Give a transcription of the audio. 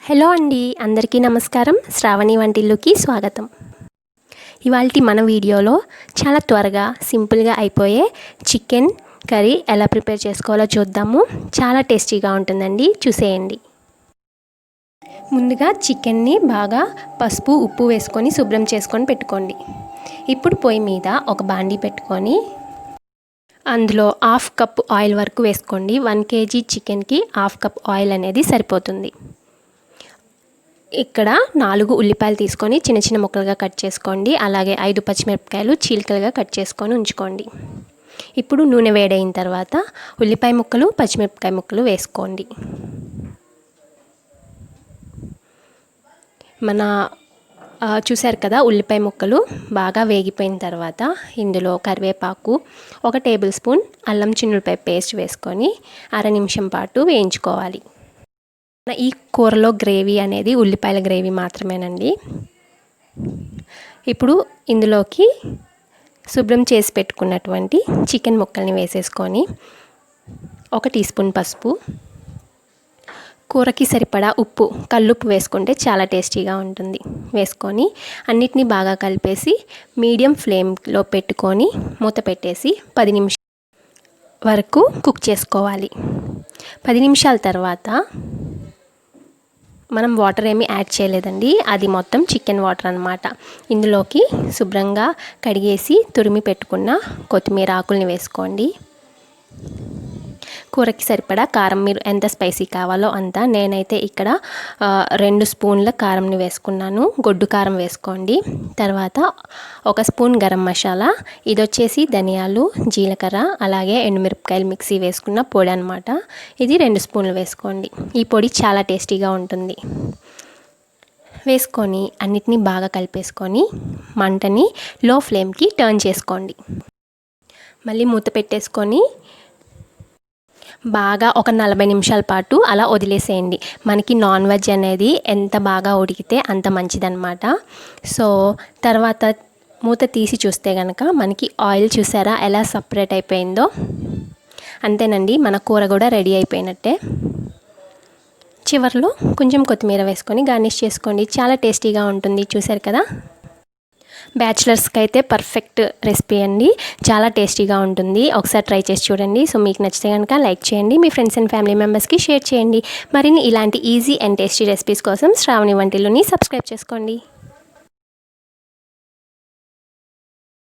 Hello అండి, అందరికీ నమస్కారం. శ్రావణి వంటిల్లుకి స్వాగతం. ఇవాల్టి మన వీడియోలో చాలా త్వరగా సింపుల్గా అయిపోయే చికెన్ కర్రీ ఎలా ప్రిపేర్ చేసుకోవాలో చూద్దాము. చాలా టేస్టీగా ఉంటుందండి, చూసేయండి. ముందుగా చికెన్ని బాగా పసుపు ఉప్పు వేసుకొని శుభ్రం చేసుకొని పెట్టుకోండి. ఇప్పుడు పొయ్యి మీద ఒక బాండీ పెట్టుకొని అందులో 1/2 కప్ ఆయిల్ వరకు వేసుకోండి. 1 kg చికెన్కి 1/2 కప్ ఆయిల్ అనేది సరిపోతుంది. ఇక్కడ 4 ఉల్లిపాయలు తీసుకొని చిన్న చిన్న ముక్కలుగా కట్ చేసుకోండి. అలాగే 5 పచ్చిమిరపకాయలు చీలికలుగా కట్ చేసుకొని ఉంచుకోండి. ఇప్పుడు నూనె వేడైన తర్వాత ఉల్లిపాయ ముక్కలు పచ్చిమిరపకాయ ముక్కలు వేసుకోండి. చూశారు కదా, ఉల్లిపాయ ముక్కలు బాగా వేగిపోయిన తర్వాత ఇందులో కరివేపాకు, 1 టేబుల్ స్పూన్ అల్లం చిన్నులపాయ పేస్ట్ వేసుకొని 1/2 నిమిషం పాటు వేయించుకోవాలి. ఈ కూరలో గ్రేవీ అనేది ఉల్లిపాయల గ్రేవీ మాత్రమేనండి. ఇప్పుడు ఇందులోకి శుభ్రం చేసి పెట్టుకున్నటువంటి చికెన్ ముక్కల్ని వేసేసుకొని 1 టీ స్పూన్ పసుపు, కూరకి సరిపడా ఉప్పు, కల్లుప్పు వేసుకుంటే చాలా టేస్టీగా ఉంటుంది. వేసుకొని అన్నిటినీ బాగా కలిపేసి మీడియం ఫ్లేమ్లో పెట్టుకొని మూత పెట్టేసి 10 నిమిషాల వరకు కుక్ చేసుకోవాలి. 10 నిమిషాల తర్వాత మనం వాటర్ ఏమీ యాడ్ చేయలేదండి, అది మొత్తం చికెన్ వాటర్ అన్నమాట. ఇందులోకి శుభ్రంగా కడిగేసి తురిమి పెట్టుకున్న కొత్తిమీర ఆకుల్ని వేసుకోండి. కూరకి సరిపడా కారం మీరు ఎంత స్పైసీ కావాలో అంత. నేనైతే ఇక్కడ 2 స్పూన్ల కారంని వేసుకున్నాను. గొడ్డు కారం వేసుకోండి. తర్వాత 1 స్పూన్ గరం మసాలా, ఇది వచ్చేసి ధనియాలు, జీలకర్ర, అలాగే ఎండుమిరపకాయలు మిక్సీ వేసుకున్న పొడి అనమాట. ఇది 2 స్పూన్లు వేసుకోండి. ఈ పొడి చాలా టేస్టీగా ఉంటుంది. వేసుకొని అన్నిటినీ బాగా కలిపేసుకొని మంటని లో ఫ్లేమ్కి టర్న్ చేసుకోండి. మళ్ళీ మూత పెట్టేసుకొని బాగా ఒక 40 నిమిషాల పాటు అలా వదిలేసేయండి. మనకి నాన్ వెజ్ అనేది ఎంత బాగా ఉడికితే అంత మంచిదన్నమాట. సో తర్వాత మూత తీసి చూస్తే కనుక మనకి ఆయిల్ చూసారా ఎలా సపరేట్ అయిపోయిందో. అంతేనండి, మన కూర కూడా రెడీ అయిపోయినట్టే. చివరిలో కొంచెం కొత్తిమీర వేసుకొని గార్నిష్ చేసుకోండి. చాలా టేస్టీగా ఉంటుంది. చూసారు కదా, బ్యాచిలర్స్కి అయితే పర్ఫెక్ట్ రెసిపీ అండి. చాలా టేస్టీగా ఉంటుంది. ఒకసారి ట్రై చేసి చూడండి. సో మీకు నచ్చితే కనుక లైక్ చేయండి, మీ ఫ్రెండ్స్ అండ్ ఫ్యామిలీ మెంబర్స్కి షేర్ చేయండి. మరిన్ని ఇలాంటి ఈజీ అండ్ టేస్టీ రెసిపీస్ కోసం శ్రావణి వంటిల్లుని సబ్స్క్రైబ్ చేసుకోండి.